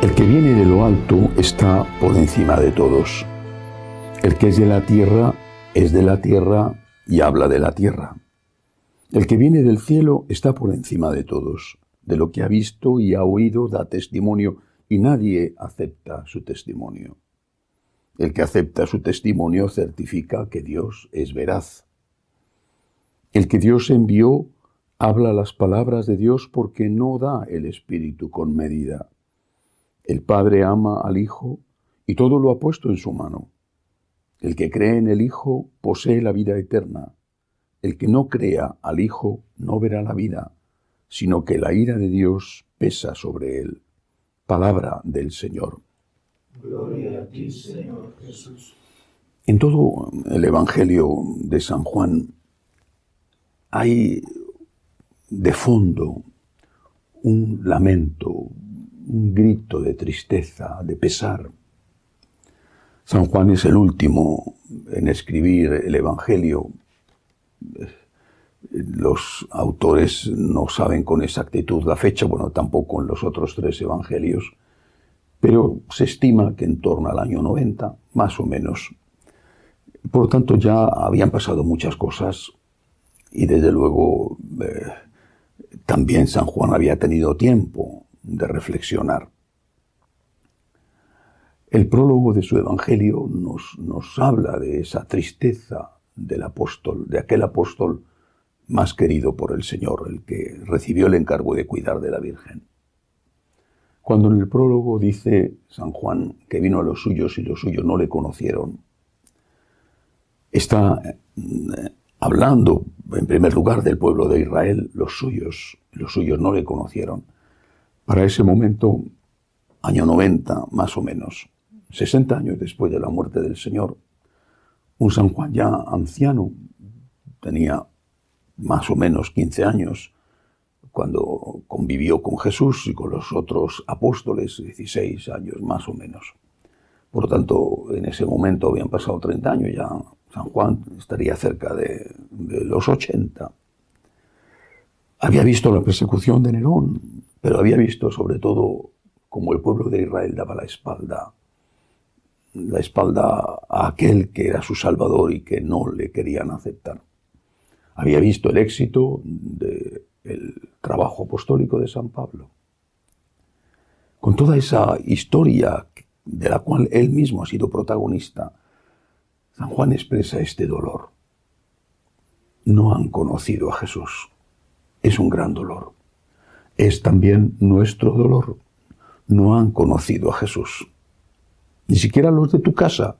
El que viene de lo alto está por encima de todos. El que es de la tierra es de la tierra y habla de la tierra. El que viene del cielo está por encima de todos. De lo que ha visto y ha oído da testimonio y nadie acepta su testimonio. El que acepta su testimonio certifica que Dios es veraz. El que Dios envió habla las palabras de Dios porque no da el Espíritu con medida. El Padre ama al Hijo y todo lo ha puesto en su mano. El que cree en el Hijo posee la vida eterna. El que no crea al Hijo no verá la vida, sino que la ira de Dios pesa sobre él. Palabra del Señor. Gloria a ti, Señor Jesús. En todo el Evangelio de San Juan hay de fondo un lamento, un grito de tristeza, de pesar. San Juan es el último en escribir el Evangelio. Los autores no saben con exactitud la fecha, bueno, tampoco en los otros tres Evangelios, pero se estima que en torno al año 90, más o menos. Por lo tanto, ya habían pasado muchas cosas y desde luego también San Juan había tenido tiempo de reflexionar. El prólogo de su Evangelio nos habla de esa tristeza del apóstol, de aquel apóstol más querido por el Señor, el que recibió el encargo de cuidar de la Virgen. Cuando en el prólogo dice San Juan que vino a los suyos y los suyos no le conocieron, está hablando en primer lugar del pueblo de Israel, los suyos no le conocieron. Para ese momento, año 90 más o menos, 60 años después de la muerte del Señor, un San Juan ya anciano, tenía más o menos 15 años, cuando convivió con Jesús y con los otros apóstoles, 16 años más o menos. Por lo tanto, en ese momento habían pasado 30 años, ya San Juan estaría cerca de los 80. Había visto la persecución de Nerón, pero había visto sobre todo cómo el pueblo de Israel daba la espalda a aquel que era su Salvador y que no le querían aceptar. Había visto el éxito del trabajo apostólico de San Pablo. Con toda esa historia de la cual él mismo ha sido protagonista, San Juan expresa este dolor. No han conocido a Jesús. Es un gran dolor. Es también nuestro dolor. No han conocido a Jesús. Ni siquiera los de tu casa,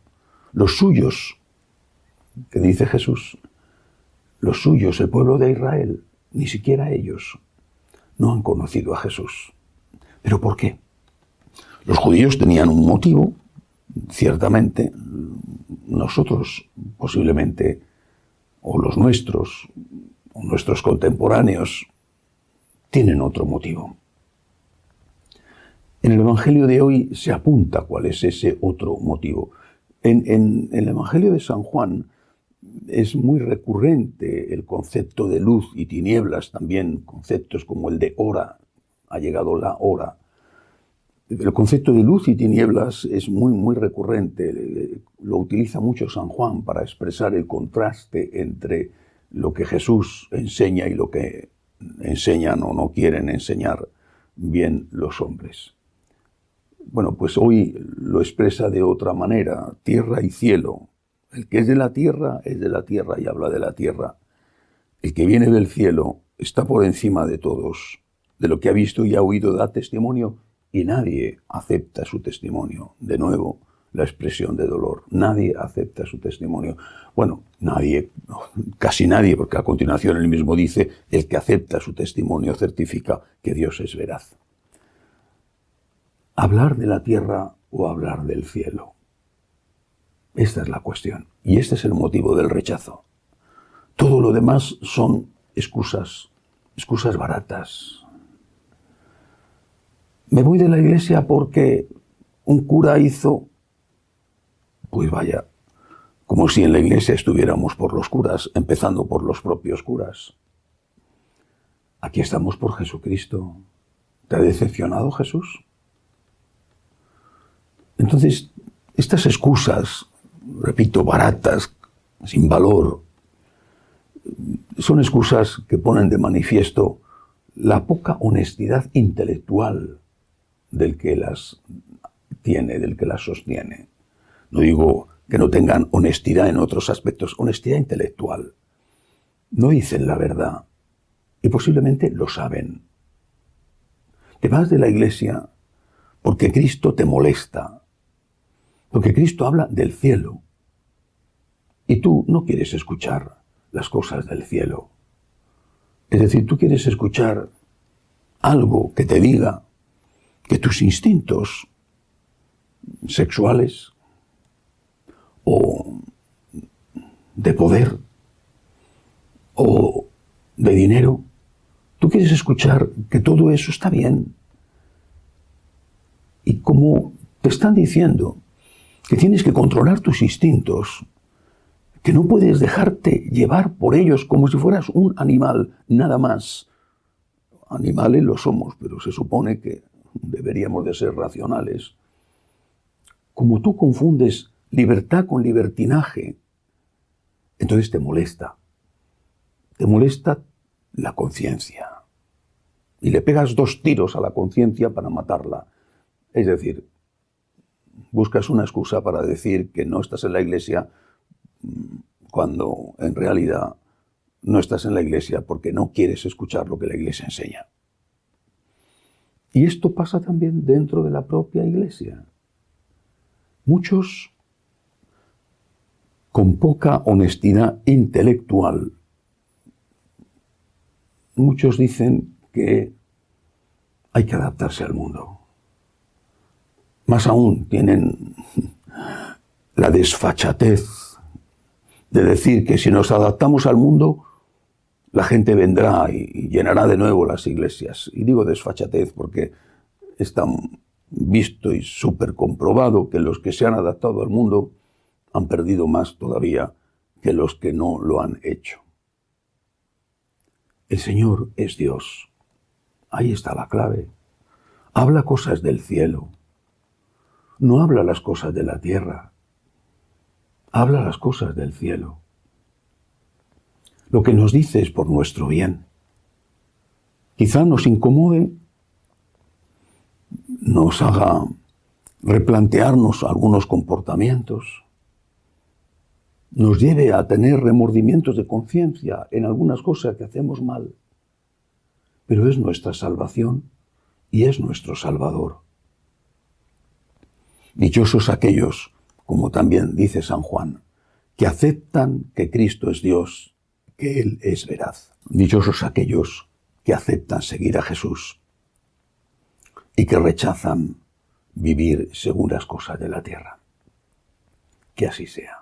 los suyos, que dice Jesús, los suyos, el pueblo de Israel, ni siquiera ellos no han conocido a Jesús. ¿Pero por qué? Los judíos tenían un motivo, ciertamente. Nosotros, posiblemente, o los nuestros, o nuestros contemporáneos, tienen otro motivo. En el Evangelio de hoy se apunta cuál es ese otro motivo. En el Evangelio de San Juan es muy recurrente el concepto de luz y tinieblas, también conceptos como el de hora, ha llegado la hora. El concepto de luz y tinieblas es muy recurrente, lo utiliza mucho San Juan para expresar el contraste entre lo que Jesús enseña y lo que enseñan o no quieren enseñar bien los hombres. Bueno, pues hoy lo expresa de otra manera, tierra y cielo. El que es de la tierra y habla de la tierra. El que viene del cielo está por encima de todos. De lo que ha visto y ha oído da testimonio y nadie acepta su testimonio. De nuevo, la expresión de dolor. Nadie acepta su testimonio. Bueno, nadie, casi nadie, porque a continuación él mismo dice, el que acepta su testimonio certifica que Dios es veraz. ¿Hablar de la tierra o hablar del cielo? Esta es la cuestión. Y este es el motivo del rechazo. Todo lo demás son excusas baratas. Me voy de la iglesia porque un cura hizo... Pues vaya, como si en la iglesia estuviéramos por los curas, empezando por los propios curas. Aquí estamos por Jesucristo. ¿Te ha decepcionado Jesús? Entonces, estas excusas, repito, baratas, sin valor, son excusas que ponen de manifiesto la poca honestidad intelectual del que las tiene, del que las sostiene. No digo que no tengan honestidad en otros aspectos, honestidad intelectual. No dicen la verdad y posiblemente lo saben. Te vas de la iglesia porque Cristo te molesta, porque Cristo habla del cielo y tú no quieres escuchar las cosas del cielo. Es decir, tú quieres escuchar algo que te diga que tus instintos sexuales o de poder o de dinero, tú quieres escuchar que todo eso está bien. Y como te están diciendo que tienes que controlar tus instintos, que no puedes dejarte llevar por ellos como si fueras un animal, nada más. Animales lo somos, pero se supone que deberíamos de ser racionales. Como tú confundes libertad con libertinaje, entonces te molesta. Te molesta la conciencia. Y le pegas 2 tiros a la conciencia para matarla. Es decir, buscas una excusa para decir que no estás en la iglesia cuando en realidad no estás en la iglesia porque no quieres escuchar lo que la iglesia enseña. Y esto pasa también dentro de la propia iglesia. Muchos con poca honestidad intelectual, muchos dicen que hay que adaptarse al mundo. Más aún tienen la desfachatez de decir que si nos adaptamos al mundo, la gente vendrá y llenará de nuevo las iglesias. Y digo desfachatez porque es tan visto y súper comprobado que los que se han adaptado al mundo han perdido más todavía que los que no lo han hecho. El Señor es Dios. Ahí está la clave. Habla cosas del cielo. No habla las cosas de la tierra. Habla las cosas del cielo. Lo que nos dice es por nuestro bien. Quizá nos incomode, nos haga replantearnos algunos comportamientos, nos lleve a tener remordimientos de conciencia en algunas cosas que hacemos mal, pero es nuestra salvación y es nuestro Salvador. Dichosos aquellos, como también dice San Juan, que aceptan que Cristo es Dios, que Él es veraz. Dichosos aquellos que aceptan seguir a Jesús y que rechazan vivir según las cosas de la tierra. Que así sea.